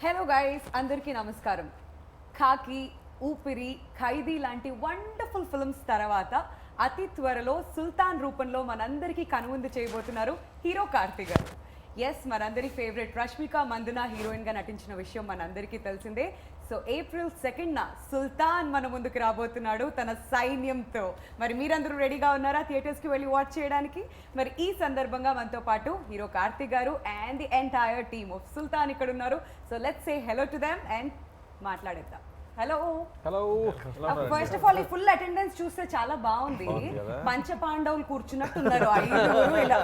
Hello guys, అందరికీ నమస్కారం. ఖాకీ, ఊపిరి, ఖైదీ లాంటి వండర్ఫుల్ ఫిల్మ్స్ తర్వాత అతి త్వరలో సుల్తాన్ రూపంలో మనందరికీ కనువిందు చేయబోతున్నారు హీరో కార్తీ గారు. ఎస్, మనందరి ఫేవరెట్ రష్మిక మందన హీరోయిన్గా నటించిన విషయం మనందరికీ తెలిసిందే. సో April 2న సుల్తాన్ మన ముందుకు రాబోతున్నాడు తన సైన్యంతో. మరి మీరందరూ రెడీగా ఉన్నారా థియేటర్స్కి వెళ్ళి వాచ్ చేయడానికి? మరి ఈ సందర్భంగా మనతో పాటు హీరో కార్తీ గారు and the entire team of Sultan ఇక్కడ ఉన్నారు. So let's say hello to them and మాట్లాడేద్దాం. Hello hello. First of all ఈ ఫుల్ అటెండెన్స్ చూస్తే చాలా బాగుంది. పంచపాండవులు కూర్చున్నట్టున్నారు ఐదుగురు ఇలా.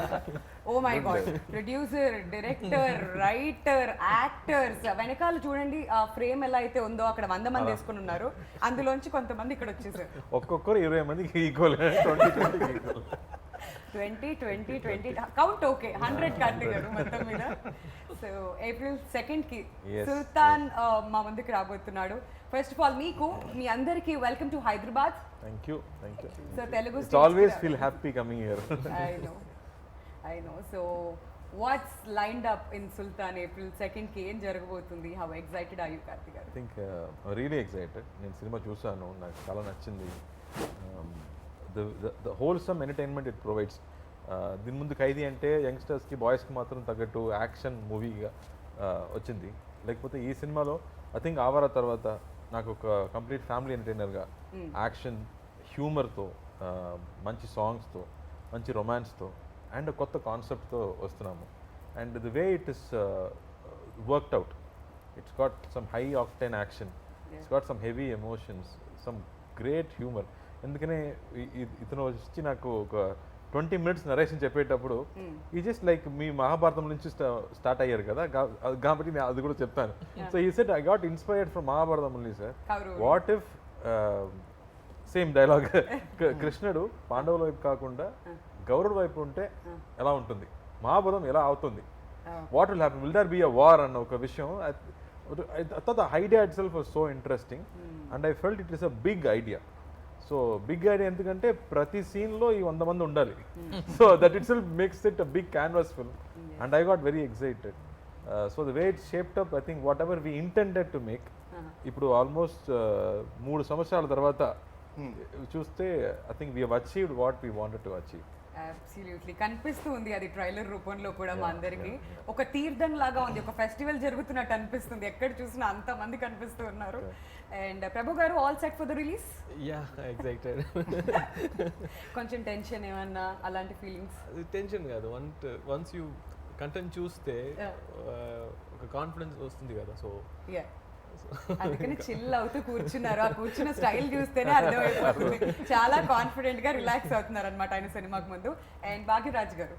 Oh my god, producer, director, writer, actors, వెనకాల చూడండి ఆ ఫ్రేమ్ ఎలా అయితే ఉందో అక్కడ 100 మంది వేసుకుని ఉన్నారు. అందులోంచి కొంతమంది ఇక్కడ వచ్చేసారు. ఒక్కొక్కరు 20 మందికి ఈక్వల్, 20 కౌంట్ ఓకే, 100 కార్తీ గారు మొత్తం మీద. సో April 2కి సుల్తాన్ మా ముందుకు రాబోతున్నాడు. ఫస్ట్ ఆఫ్ ఆల్ మీ అందరికి welcome to Hyderabad. Thank you. So Telugu it's always feel happy coming here. I know. So what's lined up in Sultan April 2కి ఏం జరగబోతుంది? How excited are you Karthi గారు? I think really excited. నేను సినిమా చూసాను, నాకు చాలా నచ్చింది. The wholesome entertainment it provides. దీని ముందు ఖైదీ అంటే యంగ్స్టర్స్కి, బాయ్స్కి మాత్రం తగ్గట్టు యాక్షన్ మూవీగా వచ్చింది. లేకపోతే ఈ సినిమాలో ఐ థింక్ ఆవారా తర్వాత నాకు ఒక కంప్లీట్ ఫ్యామిలీ ఎంటర్టైనర్గా యాక్షన్, హ్యూమర్తో, మంచి సాంగ్స్తో, మంచి రొమాన్స్తో అండ్ కొత్త కాన్సెప్ట్తో వస్తున్నాము. And the way it is worked out, it's got some high octane action, it's got some heavy emotions, some great humour. ఎందుకనే ఇతను వచ్చి నాకు ఒక 20 minutes నరేషన్ చెప్పేటప్పుడు ఈ జస్ట్ లైక్ మీ మహాభారతం నుంచి స్టార్ట్ అయ్యారు కదా, కాబట్టి నేను అది కూడా చెప్తాను. సో ఈ set I got inspired from Mahabharatam only sir. What if same dialogue కృష్ణుడు పాండవుల వైపు కాకుండా గౌరవుల వైపు ఉంటే ఎలా ఉంటుంది, మహాభారతం ఎలా అవుతుంది, what will happen, will there be a war అన్న ఒక విషయం. The idea itself was so interesting and I felt it is a big idea. So big idea ఎందుకంటే ప్రతి సీన్లో ఈ 100 మంది ఉండాలి. So that itself makes it a big canvas film and I got very excited. So the way it shaped up, I think whatever we intended to make, ఇప్పుడు almost 3 సంవత్సరాల తర్వాత చూస్తే I think we have achieved what we wanted to achieve. Absolutely కనిపిస్తూ ఉంది అది trailer రూపంలో కూడా మా అందరికి. ఒక తీర్థం లాగా ఉంది, ఒక ఫెస్టివల్ జరుగుతున్నట్టు అనిపిస్తుంది. ఎక్కడ చూసినా అంత మంది కనిపిస్తూ ఉన్నారు. అండ్ ప్రభు గారు, all set for the release? Yeah, excited. కొంచెం టెన్షన్ ఏమన్నా అలాంటి ఫీలింగ్స్? టెన్షన్ కాదు, వన్స్ యూ కంటెంట్ చూస్తే ఒక కాన్ఫిడెన్స్ వస్తుంది కదా. సో అందుకని చిల్ అవుతూ కూర్చున్నారు. ఆ కూర్చున్న స్టైల్ చూస్తేనే అర్థమైపోతుంది చాలా కాన్ఫిడెంట్ గా రిలాక్స్ అవుతున్నారు అనమాట ఆయన సినిమాకి ముందు. అండ్ భాగ్యరాజ్ గారు,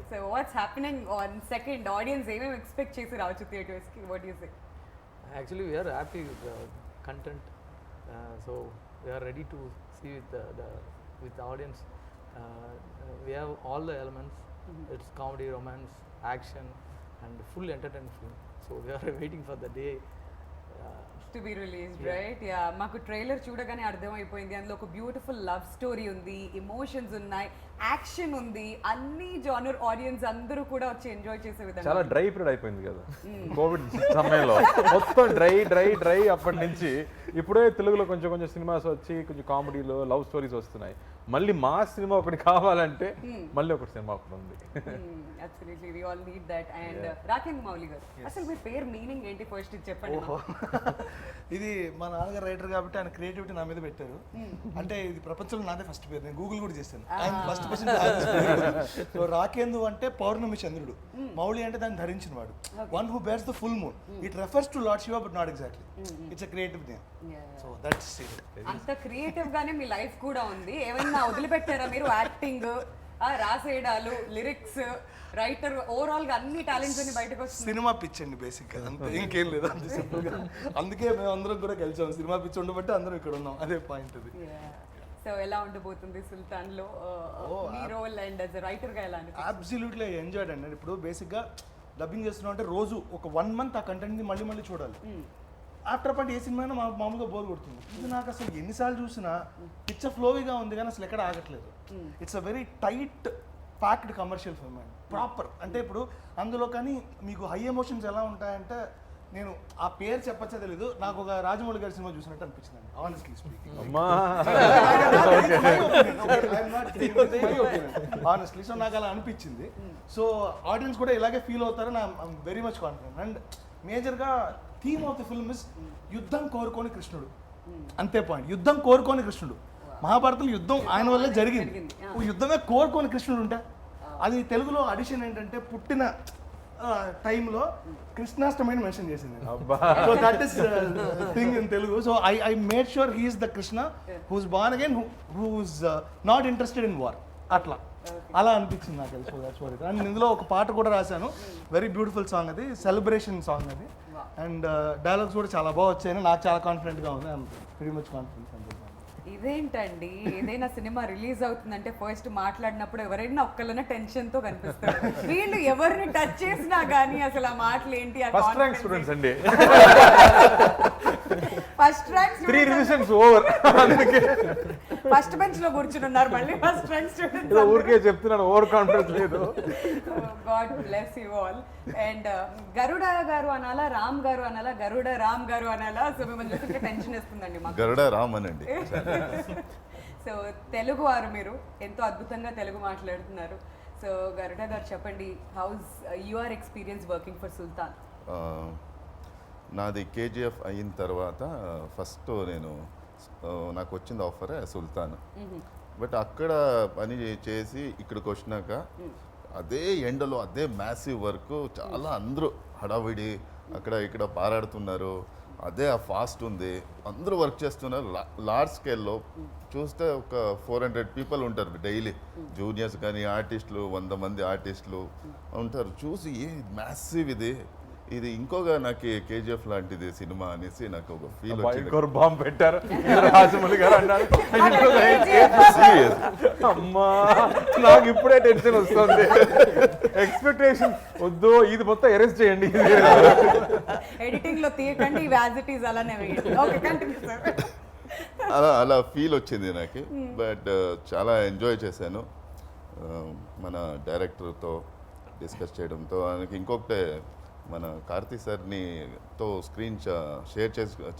so what's happening on second? Audience ఏమేమి ఎక్స్పెక్ట్ చేసి రావచ్చు థియేటర్స్ కి? What you say? Actually we're happy with the content, so we're ready to see with audience. We have all the elements. It's comedy, romance, action and full entertainment film. So we're waiting for the day to be released, right? Yeah, మాకు trailer చూడగానే అర్థమైపోయింది. అందులో ఒక beautiful love story ఉంది, emotions ఉన్నాయి, action ఉంది, అన్ని genre audience అందరూ కూడా వచ్చి ఎంజాయ్ చేసే విధంగా. చాలా డ్రై పీరియడ్ అయిపోయింది కదా కోవిడ్ సమయంలో, మొత్తం డ్రై. అప్పటి నుంచి ఇప్పుడే తెలుగులో కొంచెం సినిమాస్ వచ్చి కొంచెం కామెడీలో లవ్ స్టోరీస్ వస్తున్నాయి. మళ్ళీ మా సినిమా ఒకటి కావాలంటే మళ్ళీ ఒకటి సినిమా ఒకటి ఉంది. Absolutely, we all need that. And Rakendra Mouli గారు, అసలు మీ పేరు మీనింగ్ ఏంటి ఫస్ట్ చెప్పండి. ఇది మా నాన్నగారు రైటర్ కాబట్టి ఆయన క్రియేటివిటీ నా మీద పెట్టారు. అంటే ఇది ప్రపంచంలో నాదే ఫస్ట్ పేరు, నేను గూగుల్ కూడా చేశాను. ఆయన ఫస్ట్ పర్సన్. సో రాకేందు అంటే పౌర్ణమి చంద్రుడు, మౌళి అంటే దాన్ని ధరించిన వాడు, one who bears the full moon. It refers to lord Shiva but not exactly. It's a creative name. So that's it. అంత క్రియేటివ్ గానే మీ లైఫ్ కూడా ఉంది. ఏమైనా వదిలిపెట్టారా మీరు? యాక్టింగ్, రాసేయడాలు, లిరిక్స్, రైటర్, ఓవరాల్ గా అన్ని టాలెంట్స్ అన్ని బయటకు వస్తుంది. సినిమా పిచ్ అండి బేసిక్ గా, అంతే, ఇంకేం లేదు, అంతే సింపుల్ గా. అందుకే మేము అందరం కూడా కలిసాం, సినిమా పిచ్ ఉండబట్టి అందరం ఇక్కడ ఉన్నాం, అదే పాయింట్ అది. సో ఎలా ఉండబోతుంది సుల్తాన్ లో మీ రోల్ అండ్ యాజ్ రైటర్ గా ఎలా అనిపిస్తుంది? అబ్సల్యూట్లీ ఎంజాయ్డ్ అండి. ఇప్పుడు బేసిక్ గా డబ్బింగ్ చేస్తున్నాం అంటే రోజు ఒక 1 month ఆ కంటెంట్ ని మళ్ళీ చూడాలి. ఆఫ్టర్ పాయింట్ ఏ సినిమా అయినా మామూలుగా బోర్ కొడుతుంది. ఇది నాకు అసలు ఎన్నిసార్లు చూసినా పిక్చర్ ఫ్లోగా ఉంది కానీ అసలు ఎక్కడ ఆగట్లేదు. It's a very tight packed commercial film అండి, ప్రాపర్. అంటే ఇప్పుడు అందులో కానీ మీకు హై ఎమోషన్స్ ఎలా ఉంటాయంటే నేను ఆ పేరు చెప్పచ్చా తెలీదు, నాకు ఒక రాజమౌళి గారి సినిమా చూసినట్టు అనిపించింది ఆనెస్ట్లీ స్పీకింగ్. అమ్మా ఆనెస్ట్లీ సో నాకు అలా అనిపించింది. సో ఆడియన్స్ కూడా ఇలాగే ఫీల్ అవుతారని I'm very much confident. And మేజర్గా theme of the film is యుద్ధం కోరుకోని కృష్ణుడు, అంతే పాయింట్. యుద్ధం కోరుకోని కృష్ణుడు. మహాభారతంలో యుద్ధం ఆయన వల్లే జరిగింది. యుద్ధమే కోరుకోని కృష్ణుడు ఉంటే అది తెలుగులో అడిషన్ ఏంటంటే పుట్టిన టైంలో కృష్ణాష్టమిని మెన్షన్ చేసింది. So that is thing in Telugu. So I made sure he's the Krishna who's born again, who's not interested in war. అలా అనిపించింది నాకు. So that's what it. And ఇందులో ఒక పాట కూడా రాశాను, వెరీ బ్యూటిఫుల్ సాంగ్, అది సెలబ్రేషన్ సాంగ్ అది. అండ్ డైలాగ్స్ కూడా చాలా బాగా వచ్చాయని నాకు చాలా కాన్ఫిడెంట్గా ఉంది. I'm very much confident. ఇదేంటండి, ఏదైనా సినిమా రిలీజ్ అవుతుందంటే ఫస్ట్ మాట్లాడినప్పుడు ఎవరైనా ఒక్కళ్ళన టెన్షన్ తో కనిపిస్తారు. వీళ్ళు ఎవరిని టచ్ చేసినా గానీ అసలు ఆ మాటలు ఏంటి, ఫస్ట్ ర్యాంక్ స్టూడెంట్స్ అండి, first rank 3 revisions over, first bench లో కూర్చుని ఉన్నారు మళ్ళీ ఫస్ట్ ర్యాంక్ స్టూడెంట్స్. ఊరికే చెప్తున్నాను, ఓవర్ కాన్ఫిడెన్స్ లేదు. God bless you all. And Garuda గారు అనాలా, రామ్ గారు అనాలా, గరుడ రామ్ గారు అనాలా? సో మిమ్మల్ని చూస్తే టెన్షన్ వేస్తుందండి మాకు. గరుడ రామ్ అనండి. సో తెలుగు వారు, మీరు ఎంతో అద్భుతంగా తెలుగు మాట్లాడుతున్నారు. సో గరుడ గారు చెప్పండి, how's your experience working for Sultan? నాది కేజీఎఫ్ అయిన తర్వాత ఫస్ట్ నేను నాకు వచ్చింది ఆఫర్ సుల్తాన్. బట్ అక్కడ పని చేసి ఇక్కడికి వచ్చినాక అదే ఎండలో అదే మ్యాసివ్ వర్క్, చాలా అందరూ హడావిడి అక్కడ ఇక్కడ పారాడుతున్నారు, అదే ఆ ఫాస్ట్ ఉంది, అందరూ వర్క్ చేస్తున్నారు. లార్జ్ స్కేల్లో చూస్తే ఒక 400 పీపుల్ ఉంటారు డైలీ, జూనియర్స్ కానీ ఆర్టిస్టులు 100 మంది ఆర్టిస్టులు ఉంటారు. చూసి ఏ మ్యాసివ్ ఇది ఇంకోగా నాకు కేజీఎఫ్ లాంటిది సినిమా అనేసి నాకు ఒక ఫీల్ వచ్చింది. బాంబు పెట్టారు రాజమౌళి గారు అన్నారు. అమ్మా నాకు ఇప్పుడే టెన్షన్ వస్తుంది. ఎక్స్పెక్టేషన్ వద్దు, ఇది మొత్తం అరెస్ట్ చేయండి, ఎడిటింగ్ లో తీయకండి, యాజ్ ఇట్ ఈస్ అలానే వేయండి. Okay, continue sir. అలా ఫీల్ వచ్చింది నాకు. బట్ చాలా ఎంజాయ్ చేశాను మన డైరెక్టర్తో డిస్కస్ చేయడంతో. ఆయనకి ఇంకొకటే, మన కార్తీ సార్ని తో స్క్రీన్ షేర్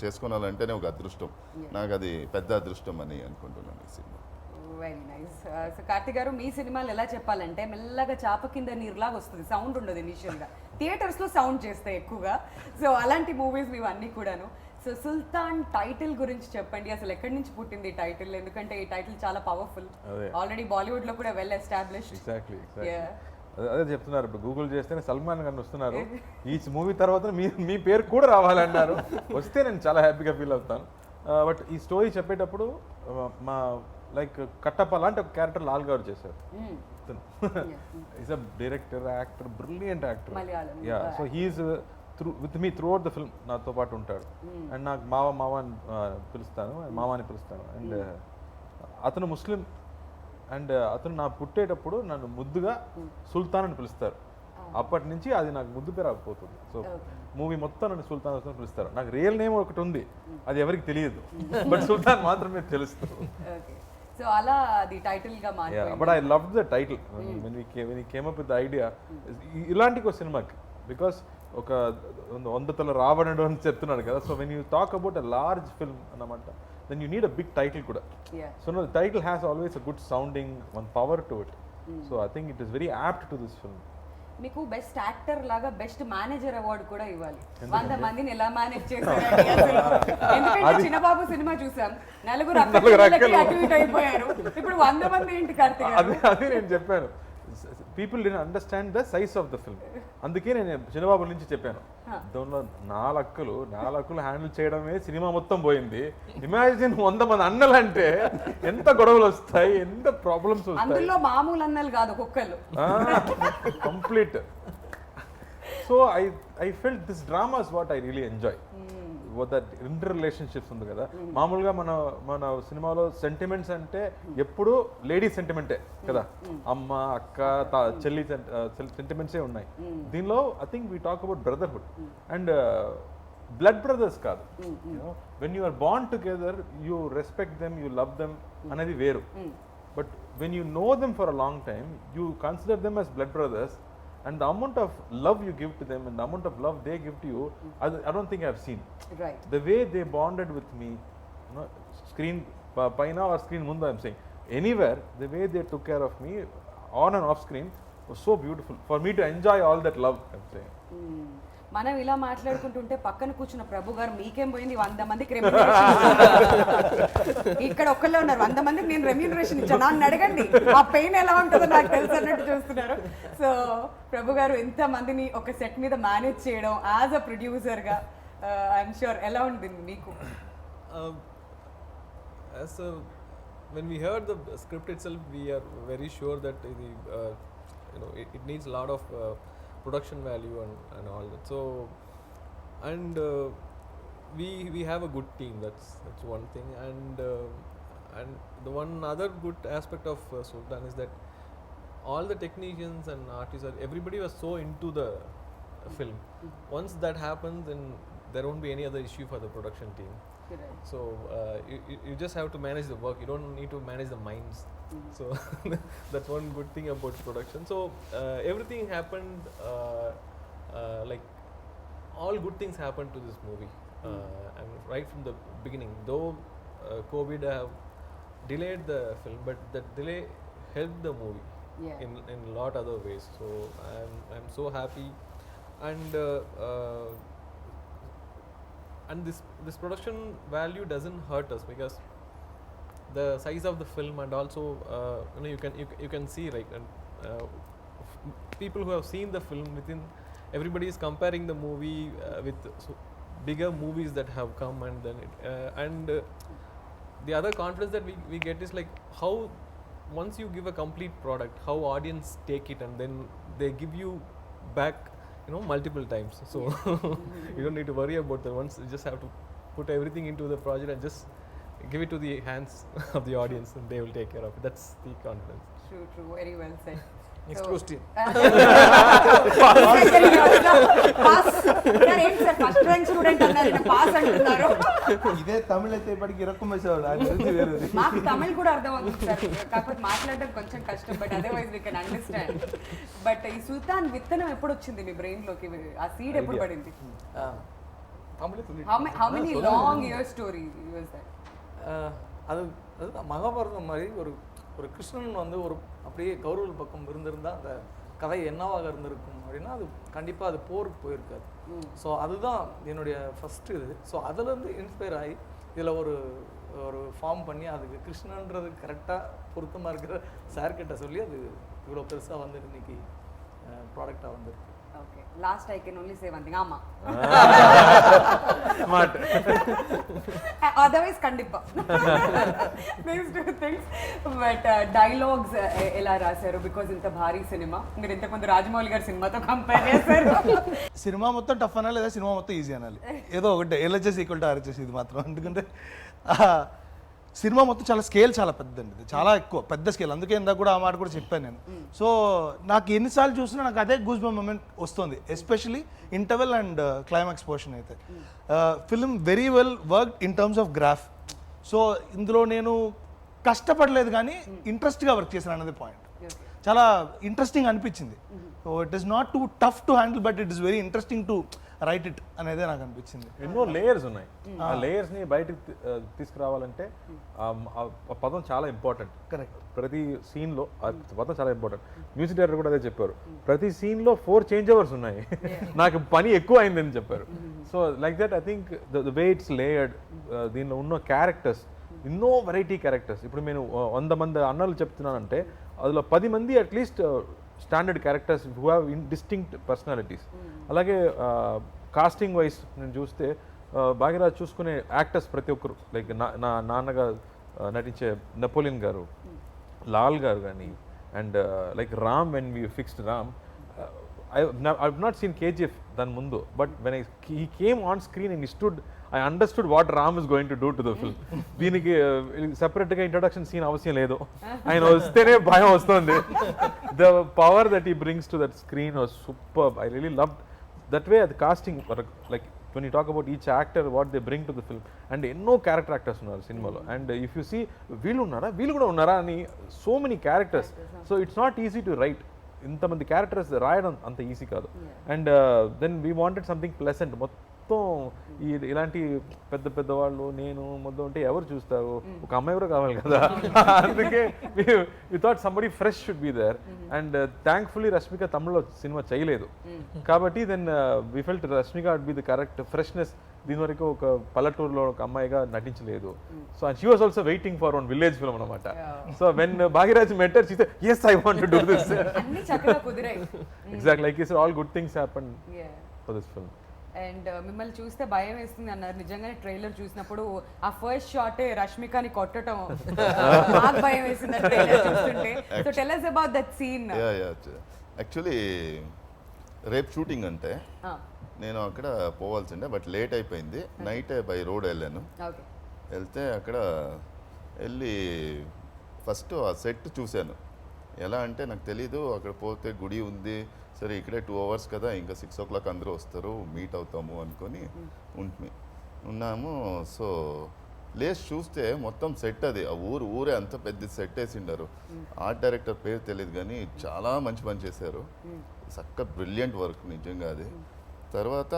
చేసుకోవాలంటేనే ఒక అదృష్టం. నాకు అది పెద్ద అదృష్టం అని అనుకుంటున్నాను ఈ cinema. Very nice. So Karthik గారు, మీ సినిమాలు ఎలా చెప్పాలంటే మెల్లగా చాప కింద నీరులాగా వస్తుంది, సౌండ్ ఉండదు ఇనిషియల్గా, థియేటర్స్లో సౌండ్ చేస్తాయి ఎక్కువగా. సో అలాంటి మూవీస్ ఇవి అన్నీ కూడాను. సో సుల్తాన్ టైటిల్ గురించి చెప్పండి, అసలు ఎక్కడి నుంచి పుట్టింది ఈ టైటిల్? ఎందుకంటే ఈ టైటిల్ చాలా పవర్ఫుల్, ఆల్రెడీ బాలీవుడ్ లో కూడా వెల్ ఎస్టాబ్లిష్డ్. ఎగ్జాక్ట్లీ అదే చెప్తున్నారు. ఇప్పుడు గూగుల్ చేస్తేనే సల్మాన్ గారు వస్తున్నారు, ఈ మూవీ తర్వాత మీ పేరు కూడా రావాలన్నారు. వస్తే నేను చాలా హ్యాపీగా ఫీల్ అవుతాను. బట్ ఈ స్టోరీ చెప్పేటప్పుడు మా లైక్ కట్టప్ప లాంటి ఒక క్యారెక్టర్ లాల్ గారు చేశారు. Is a director, actor, brilliant actor. Yeah, so he's with me throughout the film, నాతో పాటు ఉంటాడు. అండ్ నాకు మావ అని పిలుస్తాను, మామ అని పిలుస్తాను. అండ్ అతను ముస్లిం. అండ్ అతను నా పుట్టేటప్పుడు నన్ను ముద్దుగా సుల్తాన్ అని పిలుస్తారు. అప్పటి నుంచి అది నాకు ముద్దు పేరు అయిపోతుంది. సో మూవీ మొత్తం నన్ను సుల్తాన్ అని పిలుస్తారు. నాకు రియల్ నేమ్ ఒకటి ఉంది, అది ఎవరికి తెలియదు, బట్ సుల్తాన్ మాత్రమే తెలుస్తుంది. సో అలా అది టైటిల్ గా మారింది. But I love the title when we came up with the idea. ఇలాంటి ఒక సినిమాకి, బికాస్ ఒక 100 తల రావణుడు అని చెప్తున్నాడు కదా. So when you talk about a large film అన్నమాట, then you need a big title kuda. So no, the title has always a good sounding, one power to it. So I think it is very apt to this film. మీకు best actor లాగా best manager award కూడా ఇవ్వాలి. 100 మందిని ఎలా manage చేశారండి అసలు? ఎందుకంటే చిన్నబాబు cinema చూసాం, నలుగురు అటు ఇటు అయిపోయారు, ఇప్పుడు 100 మంది ఏంటి కార్తీక్ గారు? అదే నేను చెప్పాను, people did understand the size of the film. అందుకే నేను చిన్నబాబు నుంచి చెప్పాను, దానిలో 4 అక్కలు హ్యాండిల్ చేయడమే సినిమా మొత్తం పోయింది. ఇమాజిన్ 100 మంది అన్నలు అంటే ఎంత గొడవలు వస్తాయి, ఎంత ప్రాబ్లమ్స్ వస్తాయి. అందులో మామూలు అన్నలు కాదు, ఒక్కళ్ళు complete. So I felt this drama is what I really enjoy. That inter relationships ఉంది కదా. మామూలుగా మన సినిమాలో సెంటిమెంట్స్ అంటే ఎప్పుడు లేడీ సెంటిమెంటే కదా, అమ్మ అక్క చెల్లి సెంటిమెంట్సే ఉన్నాయి. దీనిలో I think we talk about brotherhood and blood brothers కాదు. When you are bond together, you respect them, you love them అనేది వేరు. But when you know them for a long time, you consider them as blood brothers and the amount of love you give to them and the amount of love they give to you, I don't think I've seen. Right The way they bonded with me, screen paina or screen mundu, I'm saying, anywhere, the way they took care of me on and off screen was so beautiful for me to enjoy all that love, I'm saying. మనం ఇలా మాట్లాడుకుంటుంటే పక్కన కూర్చున్న ప్రభు గారు మీకేం పోయింది 100 మందికి ఇక్కడ ఒక్కళ్ళే ఉన్నారు 100 మందికి నేను రెమ్యూనరేషన్ ఇచ్చాను నన్ను అడగండి ఆ పెయిన్ ఎలా ఉంటుందో నాకు తెలుసు అన్నట్టు చూస్తున్నారు. సో ప్రభు గారు ఎంత మందిని ఒక సెట్ మీద మేనేజ్ చేయడం యాజ్ అ ప్రొడ్యూసర్గా ఐఎమ్ షూర్ ఎలా ఉంటుంది మీకు? When we heard the script itself, we are very sure that it needs a lot of production value and all that. So, and we have a good team. That's one thing. And the one other good aspect of Sultan is that all the technicians and artists, everybody was so into the film. Once that happens, then there won't be any other issue for the production team. So you just have to manage the work. You don't need to manage the minds. So that's one good thing about production. So everything happened like all good things happened to this movie. And right from the beginning, though COVID have delayed the film, but that delay helped the movie in a lot other ways. So I'm so happy, and this production value doesn't hurt us because the size of the film, and also you can see, right, and people who have seen the film, within everybody is comparing the movie with bigger movies that have come, and then the other confidence that we get is like how once you give a complete product, how audience take it, and then they give you back multiple times. So you don't need to worry about that. Once you just have to put everything into the project and just give it to the hands of the audience, and they will take care of it. That's the confidence. True, very well said. Next question. First rank student అన్నారు pass అంటున్నారు. ఇదే తమిళ అయితే ఇప్పటికి ఇరక్కుమేసేవాడు ఆయన తెలిసి వేరేది. మాకు తమిళ్ కూడా అర్థం అవుతుంది సార్, కాకపోతే మాట్లాడడం కొంచెం కష్టం, but otherwise we can understand. But ఈ సుల్తాన్ విత్తనం ఎప్పుడు వచ్చింది మీ బ్రెయిన్ లోకి? ఆ సీడ్ ఎప్పుడు పడింది? How many long year story was that? அதுதான் மகாபாரதம் மாதிரி ஒரு கிருஷ்ணன் வந்து ஒரு அப்படியே கௌரவ பக்கம் இருந்திருந்தால் அந்த கதை என்னவாக இருந்திருக்கும் அப்படின்னா அது கண்டிப்பாக அது போருக்கு போயிருக்காது. ஸோ அதுதான் என்னுடைய ஃபஸ்ட்டு இது. ஸோ அதுலேருந்து இன்ஸ்பயர் ஆகி இதில் ஒரு ஃபார்ம் பண்ணி அதுக்கு கிருஷ்ணன்றது கரெக்டாக பொருத்தமாக இருக்கிற சார்கிட்ட சொல்லி அது இவ்வளோ பெருசாக வந்து இன்னைக்கு ப்ராடக்டாக வந்துருக்கு. Okay, last I can only say one thing, Amma. Smart. Otherwise kandipa. These two things. But dialogues ela rasaru because inta bhari cinema. Meer inta kondu Rajamouli gar cinema tho compare chesaru. Cinema మొత్తం tough అనాలి లేదా cinema మొత్తం easy అనాలి, ఏదో ఒకటి LHS equal to RHS ఇది మాత్రం. ఎందుకంటే సినిమా మొత్తం చాలా స్కేల్ చాలా పెద్దండి, ఇది చాలా ఎక్కువ పెద్ద స్కేల్. అందుకే ఇందాక కూడా ఆ మాట కూడా చెప్పాను నేను. సో నాకు ఎన్నిసార్లు చూసినా నాకు అదే గూస్ బంప్ మూమెంట్ వస్తుంది, especially interval and climax portion అయితే. Film very well work in terms of graph. So ఇందులో నేను కష్టపడలేదు కానీ ఇంట్రెస్ట్గా వర్క్ చేశాను అన్నది పాయింట్. చాలా ఇంట్రెస్టింగ్ అనిపించింది. So it is not two tough to handle, but it is very interesting to right it అనేదే నాకు అనిపించింది. ఎన్నో లేయర్స్ ఉన్నాయి, ఆ లేయర్స్ ని బయటకు తీసుకురావాలంటే ఆ పదం చాలా ఇంపార్టెంట్. కరెక్ట్. ప్రతి సీన్ లో ఆ పదం చాలా ఇంపార్టెంట్. మ్యూజిక్ డైరెక్టర్ కూడా అదే చెప్పారు, ప్రతి సీన్ లో 4 చేంజ్ ఓవర్స్ ఉన్నాయి, నాకు పని ఎక్కువ అయిందని చెప్పారు. So like that I think the way it's layered, దీనిలో ఉన్న క్యారెక్టర్స్ ఎన్నో వెరైటీ క్యారెక్టర్స్. ఇప్పుడు నేను 100 మంది అన్నలు చెప్తున్నానంటే అందులో 10 మంది at least standard characters who have distinct personalities. అలాగే కాస్టింగ్ వైజ్ నేను చూస్తే భాగ్యరాజ్ చూసుకునే యాక్టర్స్ ప్రతి ఒక్కరు, లైక్ నా నాన్నగా నటించే నెపోలియన్ గారు, లాల్ గారు కానీ, and like Ram, when we fixed Ram, I've not seen KGF దాని ముందు, but when he came on screen and he stood, I understood what Ram is going to do to the film. దీనికి సెపరేట్గా introduction scene అవసరం లేదు, ఆయన వస్తేనే భయం వస్తుంది. The power that he brings to that screen was superb. I really loved that way. The casting, like when you talk about each actor, what they bring to the film, and ఎన్నో character actors ఉన్నారు సినిమాలో. And if you see వీళ్ళు కూడా ఉన్నారా అని, so many characters. So it's not easy to write. ఇంతమంది characters రాయడం అంత ఈజీ కాదు. And then we wanted something pleasant. మొత్తం ఇలాంటి పెద్ద పెద్ద వాళ్ళు నేను మొత్తం ఉంటే ఎవరు చూస్తారు, ఒక అమ్మాయి కూడా కావాలి కదా. అందుకే we thought somebody fresh should be there. And thankfully Rashmika తమిళ్లో సినిమా చేయలేదు కాబట్టి then we felt Rashmika would be the correct freshness. దీని వరకు ఒక పల్లెటూరులో ఒక అమ్మాయిగా నటించలేదు. So and she was also waiting for one village film అనమాట. So when Bhagyaraj met her she said yes I want to do this. అన్ని చక్కగా కుదిరాయి. Exactly, like you said, all good things happen for this film. And మిమ్మల్ని చూస్తే భయం వేస్తుంది అన్నారు. నిజంగానే ట్రైలర్ చూసినప్పుడు ఆ ఫస్ట్ షాటే రష్మికని కొట్టడం నాకు భయం వేసింది ట్రైలర్ చూస్తుంటే. So tell us about that scene. Actually రేపు షూటింగ్ అంటే నేను అక్కడ పోవాల్సిండే, బట్ లేట్ అయిపోయింది. నైట్ బై రోడ్ వెళ్ళాను. వెళ్తే అక్కడ వెళ్ళి ఫస్ట్ ఆ సెట్ చూశాను. ఎలా అంటే నాకు తెలీదు, అక్కడ పోతే గుడి ఉంది, సరే ఇక్కడే 2 hours కదా, ఇంకా 6 o'clock అందరూ వస్తారు, మీట్ అవుతాము అనుకొని ఉన్నాము. సో ప్లేస్ చూస్తే మొత్తం సెట్, అది ఆ ఊరే అంత పెద్ద సెట్ వేసిండారు. ఆర్ట్ డైరెక్టర్ పేరు తెలియదు కానీ చాలా మంచి పని చేశారు. చక్క బ్రిలియంట్ వర్క్ నిజంగా అది. తర్వాత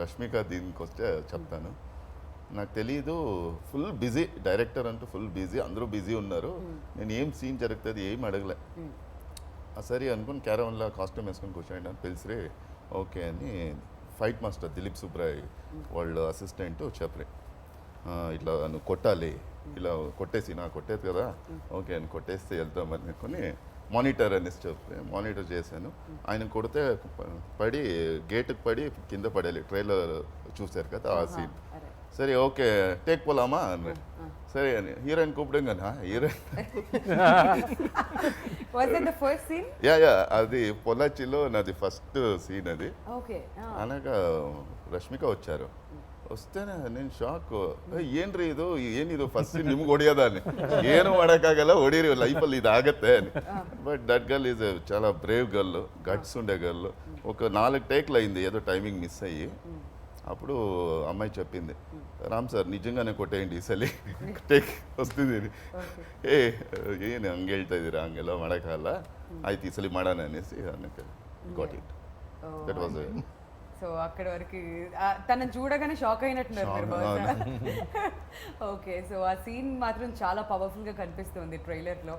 రష్మిక దీనికి వస్తే చెప్తాను. నాకు తెలీదు, ఫుల్ బిజీ డైరెక్టర్ అంటూ ఫుల్ బిజీ, అందరూ బిజీ ఉన్నారు. నేను ఏం సీన్ జరుగుతుంది ఏం అడగలే. సరే అనుకుని క్యారవన్లో కాస్ట్యూమ్ వేసుకొని కూర్చోండి అని పిలిచిరే. ఓకే అని ఫైట్ మాస్టర్ దిలీప్ సుబ్రాయ్ వాళ్ళ అసిస్టెంట్ చెప్పరే, ఇట్లా నువ్వు కొట్టాలి, ఇలా కొట్టేసి నాకు కొట్టేది కదా, ఓకే అని కొట్టేస్తే వెళ్తామని అనుకుని మానిటర్ అనేసి చెప్పి మానిటర్ చేశాను. ఆయన కొడితే పడి గేటుకు పడి కింద పడేయాలి. ట్రైలర్ చూశారు కదా ఆ సీన్. సరే ఓకే టేక్ పోలామా అన్నాడు. సరే అని హీరోయిన్ కూపడంగా హీరోయిన్ యా అది పొలాచిలో నాది ఫస్ట్ సీన్ అది. అనగా రష్మిక వచ్చారు. ವಸ್ತೇನೆ ನೀನು ಶಾಕ್ ಏನ್ರಿ ಇದು ಏನಿದು ಫಸ್ಟ್ ನಿಮ್ಗೆ ಹೊಡಿಯೋದಾನೆ ಏನು ಮಾಡೋಕ್ಕಾಗಲ್ಲ ಹೊಡೀರಿ ಲೈಫಲ್ಲಿ ಇದಾಗತ್ತೆ అని. బట్ దట్ గర్ల్ ఈజ్ చాలా బ్రేవ్ గర్ల్, గట్స్ ఉండే గర్ల్. ఒక 4 టేక్లు అయింది ఏదో టైమింగ్ మిస్ అయ్యి. అప్పుడు అమ్మాయి చెప్పింది, ರಾಮ್ ಸರ್ ನಿಜಂಗಾನೆ ಕೊಟ್ಟೇಂಡಿ ಈ ಸಲ ಟೇಕ್ ವಸ್ತಿದ್ದೀರಿ. ಏನು ಹಂಗೆ ಹೇಳ್ತಾ ಇದ್ದೀರಾ, ಹಂಗೆಲ್ಲ ಮಾಡೋಕ್ಕಾಗಲ್ಲ, ಆಯ್ತು ಈ ಸಲ ಮಾಡೋಣ ಅನ್ನಿಸಿ ಅನ್ನಕ್ಕೆ got it. That was so అక్కడి వరకు తనని చూడగానే షాక్ అయినట్టున్నారు. ఓకే, సో ఆ సీన్ మాత్రం చాలా పవర్ఫుల్గా కనిపిస్తుంది ట్రైలర్లో.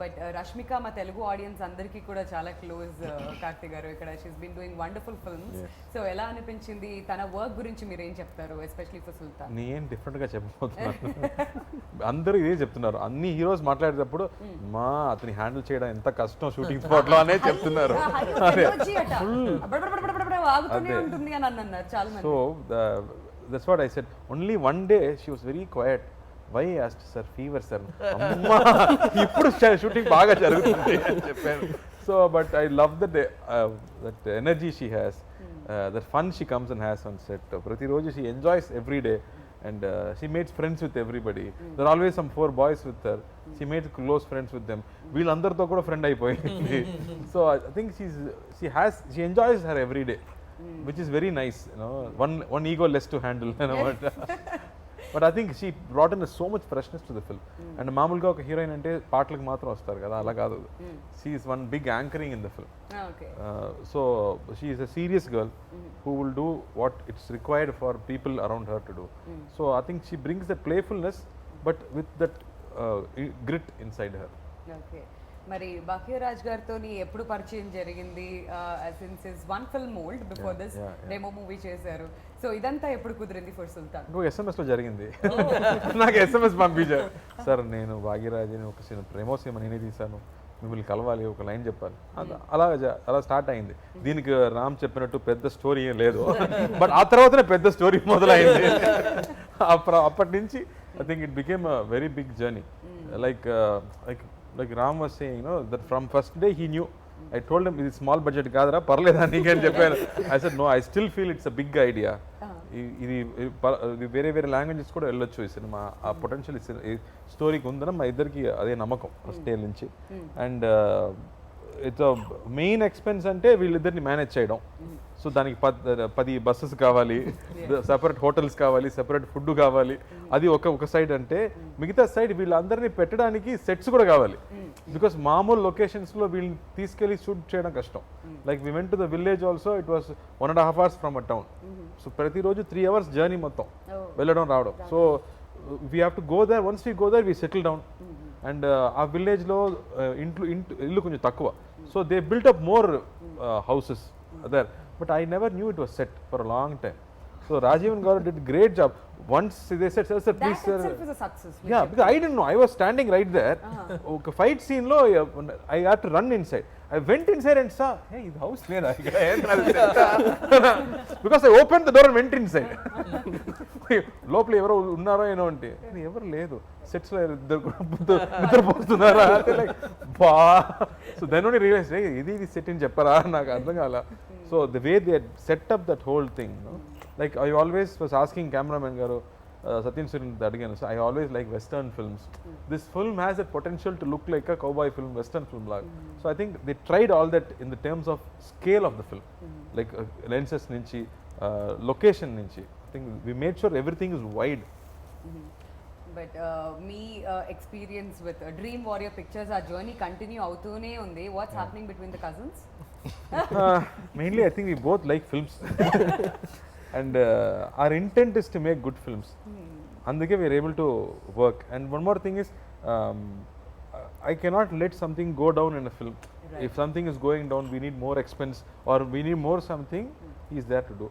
బట్ రష్మిక మా తెలుగు ఆడియన్స్ అందరికీ కూడా చాలా క్లోజ్. కార్తిక్ గారు ఇక్కడ she's been doing wonderful films. So ఎలా అనిపించింది తన వర్క్ గురించి మీరు ఏం చెప్తారు, ఎస్పెషల్లీ ఫర్ సుల్తాన్? నేను డిఫరెంట్గా చెప్పబోతున్నాను. అందరూ ఇదే చెప్తున్నారు, అన్ని హీరోస్ మాట్లాడేటప్పుడు మా అతని హ్యాండిల్ చేయడం ఎంత కష్టం షూటింగ్ స్పాట్లో అనే చెప్తున్నారు. So that's what I said. Only one day she was very quiet. Why I asked sir, fever sir. Amma ippudu shooting baga jarugutundi ani cheppanu. So but I love that energy she has, that fun she comes and has on set. Prati roju she enjoys every day, and she makes friends with everybody. There are always some 4 boys with her. She made close friends with them. వీళ్ళందరితో కూడా friend అయిపోయింది. So I think she enjoys her every day, which is very nice, you know. One ego less to handle, you know. But I think she brought in so much freshness to the film. And మామూలుగా ఒక heroine అంటే పాటలకు మాత్రం వస్తారు కదా, అలా కాదు. She is one big anchoring in the film. So she is a serious girl who will do what it's required for people around her to do. So I think she brings that playfulness but with that grit inside her. Okay. మరి భాగ్యరాజ్ గారితో ఎప్పుడు పరిచయం జరిగింది? Since his one film old, before this demo movie చేశారు. So ఇదంతా ఎప్పుడు కుదిరింది for సుల్తాన్? ఇంకో SMS లో జరిగింది. నాకు SMS పంపించారు, సార్ నేను భాగ్యరాజ్ని ఒక సినిమా ప్రేమో సినిమా నేనే తీశాను, మిమ్మల్ని కలవాలి, ఒక లైన్ చెప్పాలి. అలా స్టార్ట్ అయింది. దీనికి రామ్ చెప్పినట్టు పెద్ద స్టోరీ ఏం లేదు, బట్ ఆ తర్వాతనే పెద్ద స్టోరీ మొదలైంది. అప్పటి నుంచి I think it became a very big journey. Like Ram was saying, you know, that from first day he knew. I told him, ఇది స్మాల్ బడ్జెట్ కాదురా, పర్లేదా నీకని చెప్పాను. I said no, I still feel it's a big idea. ఇది వేరే వేరే languages కూడా వెళ్ళొచ్చు ఈ సినిమా, ఆ పొటెన్షియల్ ఈ స్టోరీకి ఉందని మా ఇద్దరికి అదే నమ్మకం ఫస్ట్ డే నుంచి. అండ్ ఇట్స్ మెయిన్ ఎక్స్పెన్స్ అంటే వీళ్ళిద్దరిని మేనేజ్ చేయడం. సో దానికి 10 బస్సెస్ కావాలి, సెపరేట్ హోటల్స్ కావాలి, సెపరేట్ ఫుడ్ కావాలి. అది ఒక సైడ్ అంటే, మిగతా సైడ్ వీళ్ళందరినీ పెట్టడానికి సెట్స్ కూడా కావాలి. బికాస్ మామూలు లొకేషన్స్లో వీళ్ళని తీసుకెళ్ళి షూట్ చేయడం కష్టం. Like we went to the village also, it was 1.5 hours from a town. So ప్రతిరోజు 3 hours జర్నీ మొత్తం వెళ్ళడం రావడం. So we have to go there. Once we go there we settle down. And ఆ విలేజ్లో ఇల్లు కొంచెం తక్కువ. So they built up more houses there, but I never knew it was set for a long time. So Rajivan Garu did a great job. Once they said, sir, That please, sir. itself is a success. Yeah, because I didn't know. I was standing right there. Okay, fight scene lo, I had to run inside. I went inside and saw, hey, the house there. Because I opened the door and went inside. లోపల ఎవరో ఉన్నారో ఏనో అంటే ఎవరు లేదు, సెట్స్లో నిద్రపోతున్నారా అంటే like బా. So then only realise ఇది set అని చెప్పరా, నాకు అర్థం కాల. So the way they set up that whole thing, like I always was asking cameraman garu, Satyan Surin adigan, so I always like western films. This film has that potential to look like a cowboy film, western film lag. So I think they tried all that in the terms of scale of the film, like lenses nunchi, location nunchi. I think we made sure everything is wide. But me experience with Dream Warrior Pictures, our journey continue avutune undi. What's happening between the cousins? Mainly I think we both like films. And our intent is to make good films. Andike we are able to work. And one more thing is, I cannot let something go down in a film. Right. If something is going down, we need more expense or we need more something, he is there to do.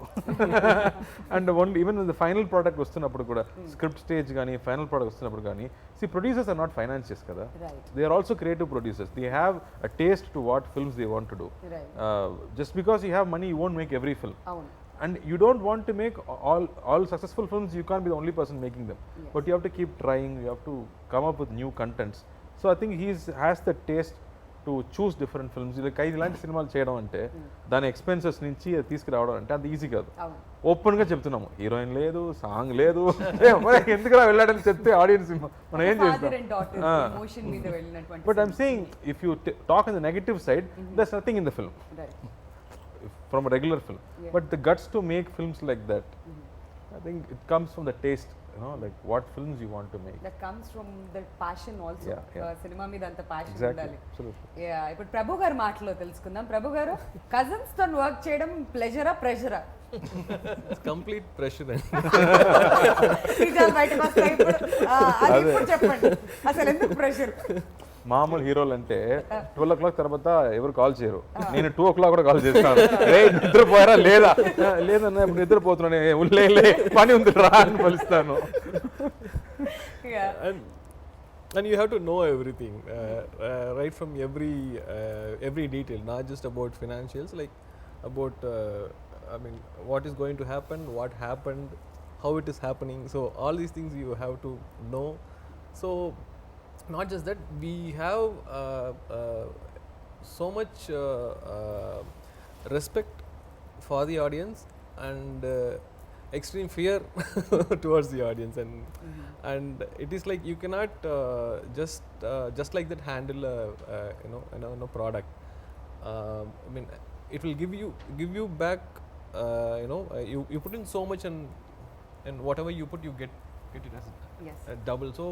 And even when the final product వస్తున్నప్పుడు కూడా, script stage కానీ final product వస్తున్నప్పుడు కానీ, see, producers are not financiers kada. Right. They are also creative producers. They have a taste to what films they want to do. Right. Just because you have money, you won't make every film. Avunu. And you don't want to make all successful films. You can't be the only person making them. Yes. But you have to keep trying. You have to come up with new contents. So I think he has the taste to choose different films. Like ఇలాంటి సినిమాలు చేయడం అంటే దాని expenses నుంచి అది తీసుకురావడం అంటే అది ఈజీ కాదు. Avunu. ఓపెన్గా చెప్తున్నాము, హీరోయిన్ లేదు, సాంగ్ లేదు, ఎందుకు వెళ్ళాడని చెప్తే ఆడియన్స్ మనం ఏం Father and daughter చేస్తాం. emotion మీద వెళ్ళినటువంటి But I'm saying, if you talk on the negative side, there's nothing in the film. right. From a regular film. Yeah. But the guts to make films like that, I think it comes from the taste, like what films you want to make. That comes from the passion also. Yeah, yeah. Cinema మీద అంత passion Exactly, ఉండాలి. absolutely. Yeah, ఇప్పుడు ప్రభు గారి మాటలో తెలుసుకుందాం. ప్రభు గారు, cousins తో work చేయడం ప్లెజరా ప్రెషరా? It's complete pressure. నిజాలు బయటకు వస్తాయి ఇప్పుడు. అది ఇప్పుడు చెప్పండి, అసలు ఎందుకు ప్రెషర్? మామూలు హీరోలు అంటే 12 o'clock తర్వాత ఎవరు కాల్ చేయరు. నేను 2 o'clock కూడా కాల్ చేస్తాను. రే నిద్రపోయారా లేదా, లేదన్నా ఇప్పుడు నిద్రపోతున్నాను, లే పని ఉంది రా అని పిలుస్తాను. Yeah. And you have to know everything, right from every detail, not just about financials, like about what is going to happen, what happened, how it is happening. So all these things you have to know. So not just that, we have so much respect for the audience and extreme fear towards the audience, and it is like you cannot just like that handle a product. It will give you back. You put in so much, and whatever you put, you get it as Yes. double. So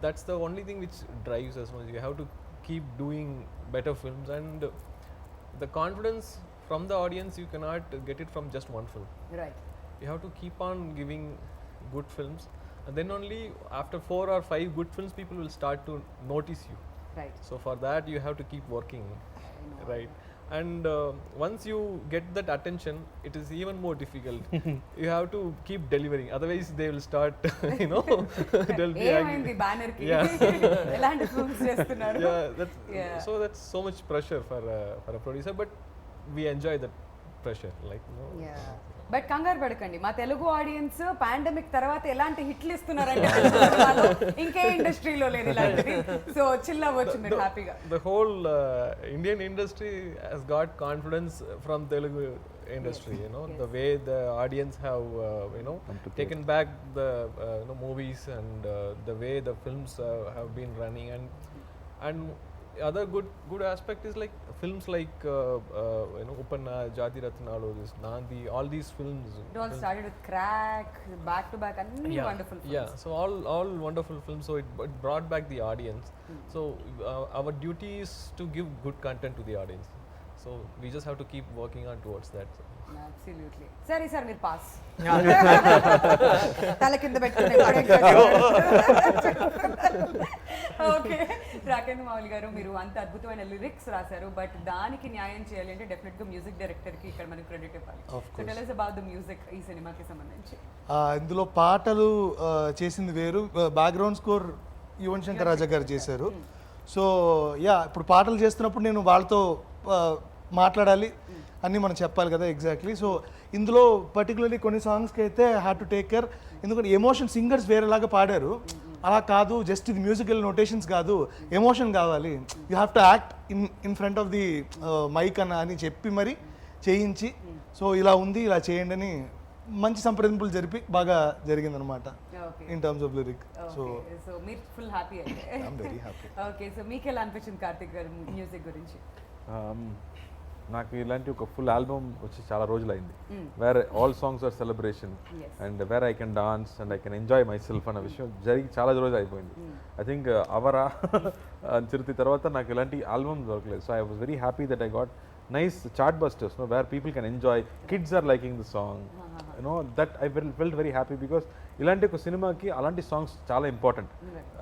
that's the only thing which drives us much. You have to keep doing better films, and the confidence from the audience you cannot get it from just one film. Right. You have to keep on giving good films, and then only after 4 or 5 good films people will start to notice you. Right. So for that you have to keep working, right? And once you get that attention, it is even more difficult. You have to keep delivering, otherwise they will start they'll be ఏమైంది banner కి? Yeah. ఎలాంటి films చేస్తున్నారు? Yeah. So that's so much pressure for a producer, but we enjoy that pressure, like but కంగారు పడకండి, మా Telugu audience pandemic తర్వాత ఎలాంటి హిట్లు ఇస్తున్నారంటే సినిమాలో ఇంకే ఇండస్ట్రీలో లేదు ఇలాంటిది. సో చిల్ అవ్వచ్చు మీరు హ్యాపీగా. The whole Indian industry has got confidence from Telugu industry. The way the audience have taken back the movies, and the way the films have been running, and other good aspect is like films like Upanna, Jati Ratnalu, this Nandi, all these films. It all started with Crack, back to back, and wonderful films. Yeah, so all wonderful films. So it brought back the audience. So our duty is to give good content to the audience. So we just have to keep working on towards that. Absolutely. Sorry, sir, మీరు pass. Yeah. తల కింద పెట్టుకుని okay. Rakendra Mouli గారు, మీరు అంత అద్భుతమైన lyrics రాశారు, but దానికి న్యాయం చేయాలి అంటే డెఫినెట్ గా మ్యూజిక్ డైరెక్టర్ కి ఇక్కడ మనకి క్రెడిట్ ఇవ్వాలి. So tell us about the music ఈ సినిమాకి సంబంధించి. ఇందులో పాటలు చేసింది వేరు, బ్యాక్గ్రౌండ్ స్కోర్ యువన్ శంకర్ రాజా గారు చేశారు. సో యా, ఇప్పుడు పాటలు చేస్తున్నప్పుడు నేను వాళ్ళతో మాట్లాడాలి అన్నీ మనం చెప్పాలి కదా ఎగ్జాక్ట్లీ. సో ఇందులో పర్టికులర్లీ కొన్ని సాంగ్స్కి అయితే హ్యాడ్ టు టేక్ కేర్, ఎందుకంటే ఎమోషన్ సింగర్స్ వేరేలాగా పాడారు, అలా కాదు, జస్ట్ ఇది మ్యూజికల్ నోటేషన్స్ కాదు, ఎమోషన్ కావాలి, you have to act in front of the mic అని చెప్పి మరి చేయించి, సో ఇలా ఉంది ఇలా చేయండి అని మంచి సంప్రదింపులు జరిపి బాగా జరిగిందనమాట in terms of lyric. So so మీరు ఫుల్ హ్యాపీ అయితే. I'm very happy. Okay, so మీకు ఎలా అనిపించింది కార్తిక్ గారు మ్యూజిక్ గురించి? నాకు ఇలాంటి ఒక ఫుల్ ఆల్బమ్ వచ్చి చాలా రోజులైంది, where all songs are celebration and where I can dance and I can enjoy myself అన్న విషయం జరిగి చాలా రోజులు అయిపోయింది. ఐ థింక్ అవరా చిరుతి తర్వాత నాకు ఇలాంటి ఆల్బమ్ దొరకలేదు. So I was very happy that I got nice chart busters, no, where people can enjoy, kids are liking the song, you know, that I felt very happy because ilanti oka cinema ki alanti songs chaala important,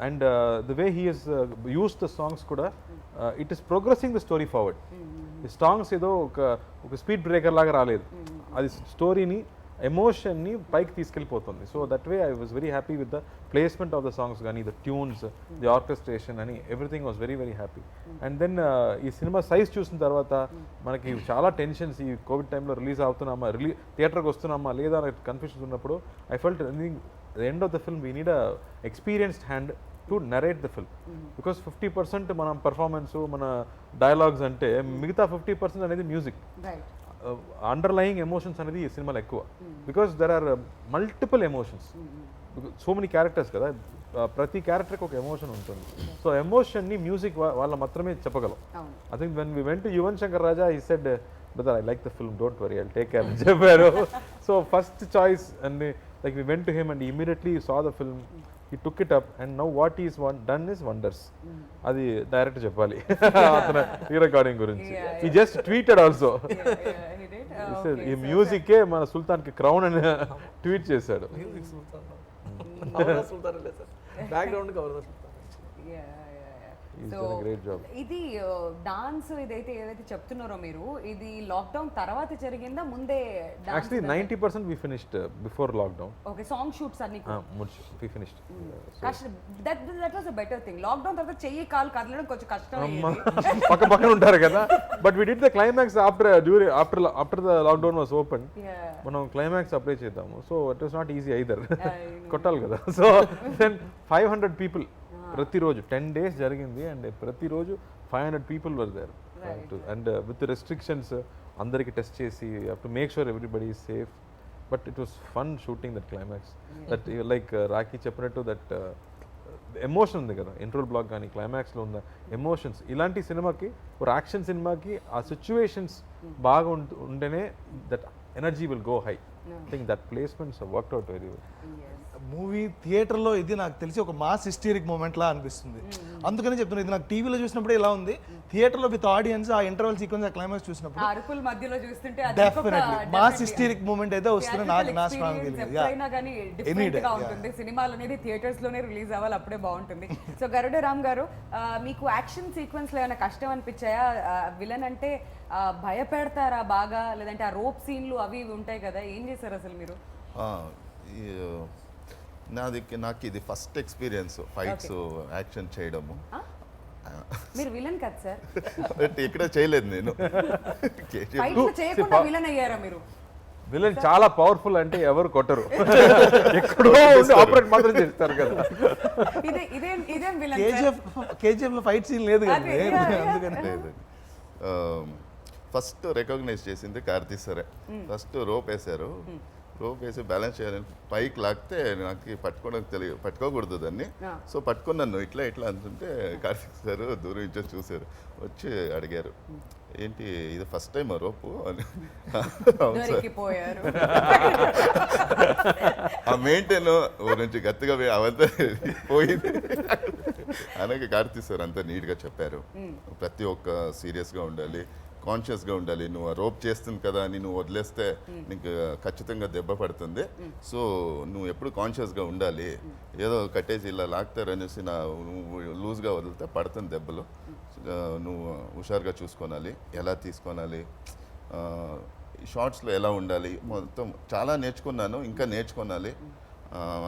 and the way he has used the songs kuda it is progressing the story forward. The songs edo oka speed breaker laga raaledu, adi story ni emotion ni pike తీసుకెళ్ళిపోతుంది. So that way I was very happy with the placement of the songs కానీ, the tunes, the orchestration అని everything was very very happy. And then ఈ సినిమా size చూసిన తర్వాత మనకి చాలా tensions, ఈ కోవిడ్ టైంలో రిలీజ్ అవుతున్నామా, థియేటర్కి వస్తున్నామా లేదా అనే కన్ఫ్యూషన్ ఉన్నప్పుడు I felt the end of the film we need a experienced hand to narrate the film, because 50% మనం పర్ఫార్మెన్స్, మన డైలాగ్స్ అంటే మిగతా 50% అనేది మ్యూజిక్, అండర్లయింగ్ ఎమోషన్స్ అనేది ఈ సినిమాలో ఎక్కువ, because there are multiple emotions, so many characters కదా, ప్రతి క్యారెక్టర్కి ఒక ఎమోషన్ ఉంటుంది. సో ఎమోషన్ని మ్యూజిక్ వాళ్ళ మాత్రమే చెప్పగలం. I think when we went to Yuvan Shankar Raja, he said brother I like the film, don't worry, I will take care అని చెప్పారు. So first choice and like we went to him and immediately saw the film, he took it up and now what he is done is wonders. అది director చెప్పాలి అతను ఈ recording గురించి. he just tweeted also, ఈ music మన సుల్తాన్ కి crown అని tweet చేశాడు. Music Sultan. Avara Sultan le sir. Background cover the Sultan. He's done a great job. ఇది డాన్స్ ఇదైతే ఏదైతే చెప్తున్నారో మీరు, ఇది లాక్డౌన్ తర్వాత జరిగిందా ముందే? Actually 90% we finished before lockdown. Okay, song shoots అన్ని we finished. That was a better thing. Lockdown తర్వాత చెయ్యి కాలు కదలడం కొంచెం కష్టం పక్క పక్కన ఉంటారు కదా, but we did the climax after the lockdown was open. మనం క్లైమాక్స్ అప్లై చేద్దాము, so it was not easy either, కొట్టాలి కదా. సో దెన్ 500 people ప్రతిరోజు 10 days జరిగింది, అండ్ ప్రతిరోజు 500 people were there, and with restrictions అందరికి టెస్ట్ చేసి to make sure everybody is safe. But it was fun shooting that climax, that like Rakhi చెప్పినట్టు that emotion ఉంది కదా, ఇంట్రోల్ బ్లాక్ కానీ క్లైమాక్స్లో ఉన్న ఎమోషన్స్, ఇలాంటి సినిమాకి, ఒక యాక్షన్ సినిమాకి ఆ సిచ్యువేషన్స్ బాగా ఉంటేనే that energy will go high. I think that placements worked out very well. Movie థియేటర్లో ఇది నాకు తెలిసి ఒక మాస్ హిస్టరిక్ మూమెంట్ లా అనిపిస్తుంది. అందుకని చెప్తున్నాను, ఇది నాకు టీవీలో చూసినప్పుడు ఇలా ఉంది, థియేటర్లో విత్ ఆడియన్స్ ఆ ఇంటర్వల్ సీక్వెన్స్, ఆ క్లైమాక్స్ చూసినప్పుడు అరుపుల మధ్యలో చూస్తుంటే డెఫినెట్లీ మాస్ హిస్టరిక్ మూమెంట్ అయితే వస్తుంది. నా స్ట్రాంగ్ ఎప్పుడైనా కానీ డిఫరెంట్ గా ఉంటుంది. సినిమాలు అనేది థియేటర్స్ లోనే రిలీజ్ అవ్వాలి, అప్పుడే బాగుంటుంది. సో గరుడ రామ్ గారు, మీకు యాక్షన్ సీక్వెన్స్ లో ఏమైనా కష్టం అనిపించాయా? విలన్ అంటే భయపెడతారా బాగా, లేదంటే ఆ రోప్ సీన్లు అవి ఉంటాయి కదా, ఏం చేశారు అసలు మీరు? నాకు ఇది ఫస్ట్ ఎక్స్పీరియన్స్ ఫైట్స్ యాక్షన్ చేయడము. మీరు విలన్ కదా సార్? ఇక్కడ చేయలేదు నేను. చేయకుండా విలన్ అయ్యారా మీరు? విలన్ చాలా పవర్ఫుల్ అంటే ఎవరు కొట్టరు, ఎక్కడో ఆపరేట్ మాత్రం చేస్తారు కదా. ఇదేం విలన్? కేజీఎఫ్ లో ఫైట్ సీన్ లేదు కదా, అందుకని లేదు. ఫస్ట్ రికగ్నైజ్ చేసింది కార్తీ సరే, ఫస్ట్ రోప్ వేశారు, రోప్ వేసి బ్యాలెన్స్ చేయాలని పైకి లాగితే నాకు పట్టుకోవడానికి తెలియదు, పట్టుకోకూడదు దాన్ని. ఆ. సో పట్టుకుని నన్ను ఇట్లా ఇట్లా అంటుంటే కార్తీక్ సార్ దూరం నుంచి చూశారు, వచ్చి అడిగారు ఏంటి ఇది ఫస్ట్ టైం రోపు అని. అవును సార్. దొరికిపోయారు. ఆ మెయింటైన్ నుంచి గట్టిగా అవంతా పోయింది అనగా కార్తీక్ సార్ అంతా నీట్గా చెప్పారు. ప్రతి ఒక్క సీరియస్గా ఉండాలి, కాన్షియస్గా ఉండాలి. నువ్వు ఆ రోప్ చేస్తుంది కదా అని నువ్వు వదిలేస్తే నీకు ఖచ్చితంగా దెబ్బ పడుతుంది. సో నువ్వు ఎప్పుడు కాన్షియస్గా ఉండాలి. ఏదో కట్టేసి ఇలా లాగుతారనేసి నువ్వు లూజ్గా వదిలితే పడుతుంది దెబ్బలు. నువ్వు హుషారుగా చూసుకోవాలి, ఎలా తీసుకోవాలి, షార్ట్స్లో ఎలా ఉండాలి, మొత్తం చాలా నేర్చుకున్నాను, ఇంకా నేర్చుకోవాలి.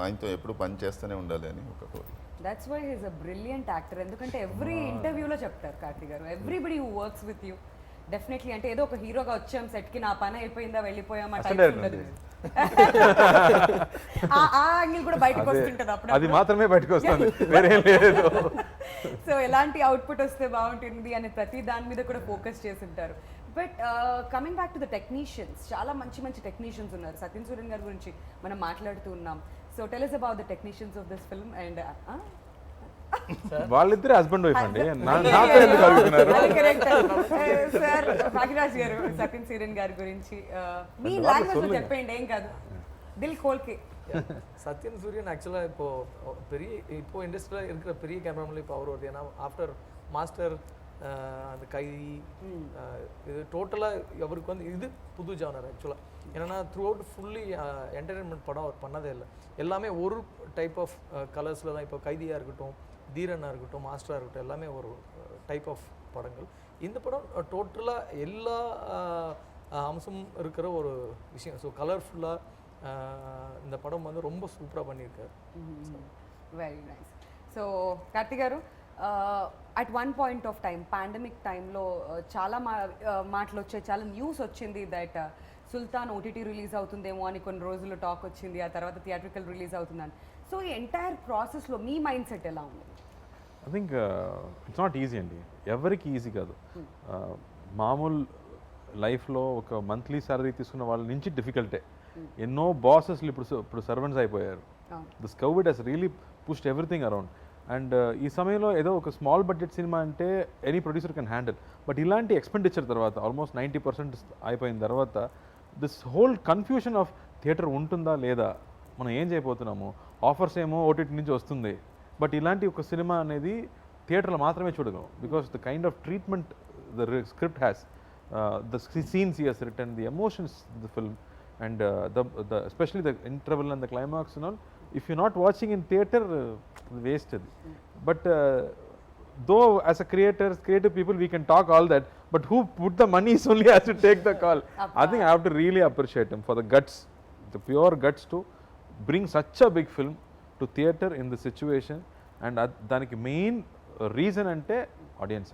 ఆయనతో ఎప్పుడు పని చేస్తూనే ఉండాలి అని ఒక కోరిక. That's why he's a brilliant actor. ఎందుకంటే ఎవ్రీ ఇంటర్వ్యూలో చెప్తారు కార్తీ గారు, everybody who works with you definitely అంటే ఏదో ఒక హీరోగా వచ్చాం సెట్కి, నా పని అయిపోయిందా వెళ్ళిపోయామా టైప్ ఉండదు. ఆ యాంగిల్ కూడా బయటకు వస్తుంటది అప్పుడు. అది మాత్రమే బయటకు వస్తుంది, వేరే లేదు. సో ఎలాంటి అవుట్పుట్ వస్తే బాగుంటుంది అనే ప్రతి దాని మీద కూడా ఫోకస్ చేసి ఉంటారు. But coming back to the technicians, చాలా మంచి మంచి టెక్నీషియన్స్ ఉన్నారు. సత్యన్ సూర్యన్ గారి గురించి మనం మాట్లాడుతూ ఉన్నాం. So tell us about the technicians of this film and వాళ్ళిద్దరే హస్బెండ్ వైఫ్ అండి, నాతో ఎందుకు అడుగుతున్నారు? సార్ భాగ్యరాజ్ గారు సత్యన్ సూర్యన్ గారి గురించి మీ లాంగ్వేజ్ లో చెప్పండి, ఏం కాదు, దిల్ కోల్కే. சத்யன் சூரியன் ஆக்சுவலாக இப்போ இண்டஸ்ட்ரியில் இருக்கிற பெரிய கேமராமேன் இப்போ அவர் வருது. ஏன்னா ஆஃப்டர் மாஸ்டர் அந்த கைதி இது டோட்டலாக அவருக்கு வந்து இது புது ஜானர் ஆக்சுவலாக. ஏன்னா த்ரூ அவுட் ஃபுல்லி என்டர்டைன்மெண்ட் படம் அவர் பண்ணதே இல்லை. எல்லாமே ஒரு டைப் ஆஃப் கலர்ஸில் தான். இப்போ கைதியாக இருக்கட்டும், தீரனாக இருக்கட்டும், மாஸ்டராக இருக்கட்டும், எல்லாமே ஒரு டைப் ஆஃப் படங்கள். இந்த படம் டோட்டலாக எல்லா அம்சமும் இருக்கிற ஒரு விஷயம். ஸோ கலர்ஃபுல்லாக இந்த படம் வந்து ரொம்ப சூப்பராக பண்ணியிருக்காரு. Very nice. సో కార్తీ గారు, at one point of time pandemic టైంలో చాలా మాటలు వచ్చాయి, చాలా న్యూస్ వచ్చింది దట్ సుల్తాన్ ఓటీటీ రిలీజ్ అవుతుందేమో అని కొన్ని రోజులు టాక్ వచ్చింది, ఆ తర్వాత థియేట్రికల్ రిలీజ్ అవుతుందని. సో ఈ ఎంటైర్ ప్రాసెస్లో మీ మైండ్ సెట్ ఎలా ఉంది? I think it's not easy అండి, ఎవరికి ఈజీ కాదు. మామూలు లైఫ్లో ఒక మంత్లీ సాలరీ తీసుకున్న వాళ్ళ నుంచి డిఫికల్టే. ఎన్నో బాసెస్లు ఇప్పుడు సర్వెంట్స్ అయిపోయారు. This COVID has really pushed everything around. And ఈ సమయంలో ఏదో ఒక స్మాల్ బడ్జెట్ సినిమా అంటే any producer can handle. But ఇలాంటి ఎక్స్పెండిచర్ తర్వాత ఆల్మోస్ట్ 90% అయిపోయిన తర్వాత this whole confusion of theatre ఉంటుందా లేదా, మనం ఏం చేయబోతున్నాము, ఆఫర్స్ ఏమో ఓటీటీ నుంచి వస్తుంది, బట్ ఇలాంటి ఒక సినిమా అనేది థియేటర్లో మాత్రమే చూడగలం. Because the kind of treatment the script has, the scenes he has written, the emotions the film, and especially the interval and the climax and all, if you're not watching in theater, wasted. But though as a creative people we can talk all that, but who put the money is only has to take the call. I think I have to really appreciate him for the guts, the pure guts to bring such a big film to theater in the situation. And daniki main reason ante audience.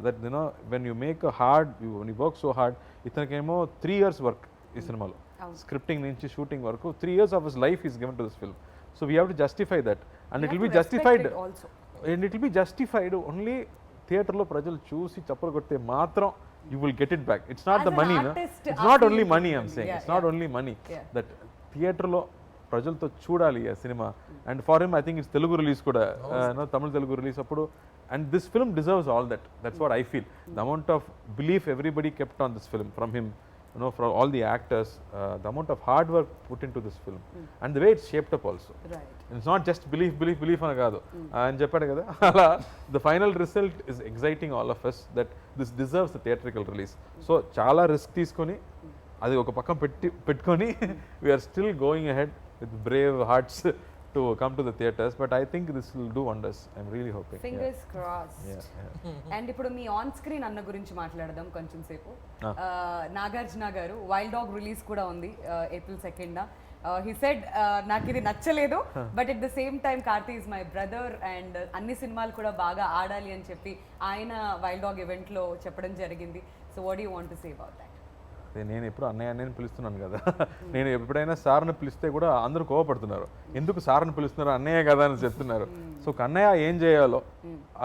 That you know, when you make a hard, when you work so hard, itanakemo 3 years work ఈ సినిమాలో, scripting నుంచి shooting వరకు 3 years of his life is given to this film. So we have to justify that, and it will be justified, and it will be justified only థియేటర్లో ప్రజలు చూసి చప్పలు కొడితే మాత్రం you will get it back. It's not the money, no? It's not only money, I'm saying. It's not only money. That థియేటర్లో ప్రజలతో చూడాలి ఆ cinema. And for him I think it's Telugu release కూడా, తమిళ తెలుగు రిలీజ్ అప్పుడు. And this film deserves all that. That's what I feel. The amount of belief everybody kept on this film from him, you know, from all the actors, the amount of hard work put into this film, and the way it's shaped up also. Right. And it's not just belief ana kaadu ani cheppadu kada. Ala the final result is exciting all of us that this deserves the theatrical release. So chaala risk teeskoni adi oka pakkam pettukoni we are still going ahead with brave hearts to come to the theaters, but I think this will do wonders. I'm really hoping. Fingers crossed. And ఇప్పుడు me on screen అన్న గురించి మాట్లాడదాం కొంచెం సేపు. నాగార్జున గారు wild dog release కూడా ఉంది April 2nd. He said నాకు ఇది నచ్చలేదు, but at the same time Karthi is my brother and అన్ని సినిమాలు కూడా బాగా ఆడాలి అని చెప్పి ఆయన వైల్డ్ డాగ్ ఈవెంట్లో చెప్పడం జరిగింది. So what you want to say about that? నేను ఎప్పుడు అన్నయ్యని పిలుస్తున్నాను కదా, నేను ఎప్పుడైనా సార్ని పిలిస్తే కూడా అందరూ కోవపడుతున్నారు, ఎందుకు సార్ని పిలుస్తున్నారు, అన్నయ్య కదా అని చెప్తున్నారు. సో అన్నయ్య ఏం చేయాలో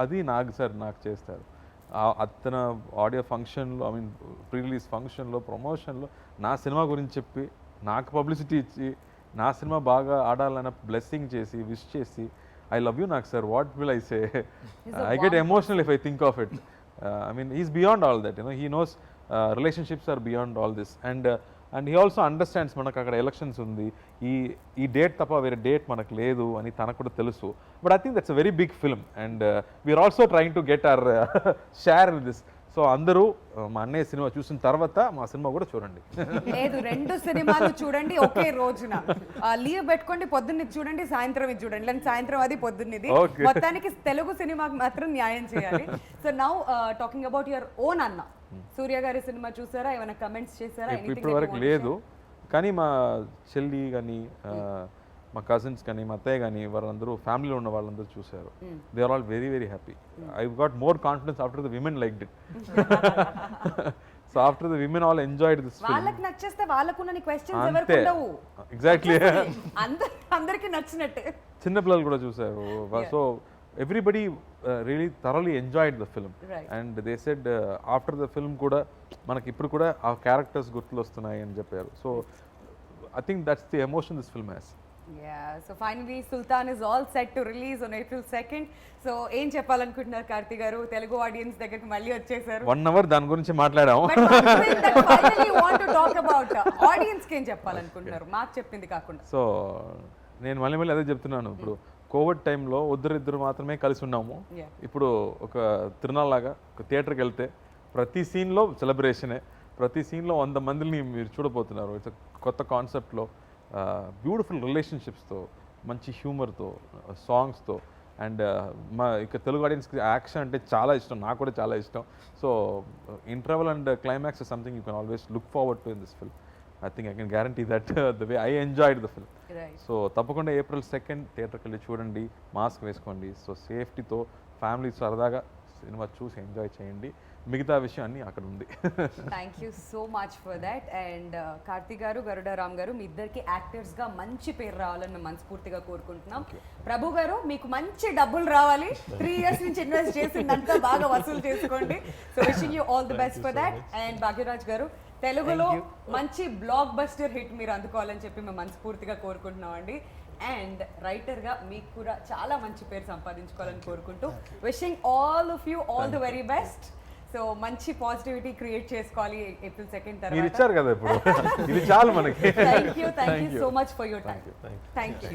అది నాకు చేస్తారు. అతను ఆడియో ఫంక్షన్లో, ఐ మీన్ ప్రీ రిలీజ్ ఫంక్షన్లో, ప్రమోషన్లో నా సినిమా గురించి చెప్పి నాకు పబ్లిసిటీ ఇచ్చి నా సినిమా బాగా ఆడాలన్న బ్లెస్సింగ్ చేసి విష్ చేసి ఐ లవ్ యూ నాకు sir what will I say I get emotional if I think of it I mean is beyond all that he knows relationships are beyond all this and he also understands మనకు అక్కడ elections ఉంది ఈ date తప్ప వేరే date మనకు లేదు అని తనకు కూడా తెలుసు but I think that's a very big film and we're also trying to get our share in this so అందరూ మా అన్నయ్య సినిమా చూసిన తర్వాత మా సినిమా కూడా చూడండి లేదు 2 సినిమాలు చూడండి ఒకే రోజున లీవ్ పెట్టుకోండి, పొద్దున్న ఇది చూడండి, సాయంత్రం ఇది చూడండి, లేదా సాయంత్రం అది పొద్దున్నది. Okay. మొత్తానికి తెలుగు సినిమాకి మాత్రం న్యాయం చేయాలి. So now talking about your own అన్న, సూర్య గారి సినిమా చూసారా, ఏమైనా కమెంట్స్ చేశారా? ఇప్పటి వరకు లేదు, కానీ మా చెల్లి కానీ మా కజిన్స్ కానీ మా అత్తయ్య కానీ వాళ్ళందరూ ఫ్యామిలీలో ఉన్న వాళ్ళందరూ చూశారు. They are all very very happy. I got more confidence after the women like it. So after the women all enjoyed this film. వాళ్ళకి నచ్చేస్తే వాళ్ళకున్న క్వశ్చన్స్ ఎవరికి అంతే ఉండవు. ఎగ్జాక్ట్లీ అందరికి నచ్చినట్టే. చిన్న పిల్లలు కూడా చూశారు. So everybody really thoroughly enjoyed the film and they said after the film కూడా మనకి ఇప్పుడు కూడా ఆ క్యారెక్టర్స్ గుర్తులు వస్తున్నాయి అని చెప్పారు. So I think that's the emotion this film has. Yeah, so finally Sultan is all set to release on April 2nd. So ఏం చెప్పాలనుకుంటున్నారు కార్తీ గారు? తెలుగు ఆడియన్స్ దగ్గరికి మళ్ళీ వచ్చేసారు. 1 hour దాని గురించి మాట్లాడాము. But one thing that finally you want to talk about, audience కి ఏం చెప్పాలనుకుంటున్నారు మాకు చెప్పింది కాకుండా? సో నేను మళ్ళీ అదే చెప్తున్నాను. ఇప్పుడు కోవిడ్ టైంలో ఇద్దరు మాత్రమే కలిసి ఉన్నాము. Yeah. ఇప్పుడు ఒక తిరునాళ్ళలాగా ఒక థియేటర్కి వెళ్తే ప్రతి సీన్లో సెలబ్రేషనే, ప్రతి సీన్లో 100 మందిని మీరు చూడబోతున్నారు. ఇట్స్ కొత్త కాన్సెప్ట్లో బ్యూటిఫుల్ రిలేషన్షిప్స్తో, మంచి హ్యూమర్తో, సాంగ్స్తో అండ్ మా ఇక తెలుగు ఆడియన్స్కి యాక్షన్ అంటే చాలా ఇష్టం, నాకు కూడా చాలా ఇష్టం. So interval and climax is something you can always look forward to in this film. I think I can guarantee that the way I enjoyed the film. So తప్పకుండా April 2nd థియేటర్కి వెళ్ళి చూడండి, మాస్క్ వేసుకోండి. So సేఫ్టీతో family సరదాగా cinema చూసి enjoy చేయండి. మిగతా విషయం అన్నీ అక్కడ ఉంది. Thank you so much for that. And Karthi గారు, గరుడ రామ్ గారు, మీ ఇద్దరికి యాక్టర్స్గా మంచి పేరు రావాలని మేము మనస్ఫూర్తిగా కోరుకుంటున్నాం. ప్రభు గారు, మీకు మంచి డబ్బులు రావాలి. 3 years నుంచి ఇన్వెస్ట్ చేసిందంతా బాగా వసూలు చేసుకోండి. So wishing you all the best for that. And Bhagyaraj గారు, తెలుగులో మంచి బ్లాక్ బస్టర్ హిట్ మీరు అందుకోవాలని చెప్పి మేము మనస్ఫూర్తిగా కోరుకుంటున్నాం అండి. అండ్ రైటర్గా మీకు కూడా చాలా మంచి పేరు సంపాదించుకోవాలని కోరుకుంటూ wishing all of you all the very best. So మంచి పాజిటివిటీ క్రియేట్ చేసుకోవాలి April 2nd మీరు తర్వాత. ఇచ్చారు కదా ఇప్పుడు, ఇది చాలు మనకి. Thank you so much for your time. Thank you.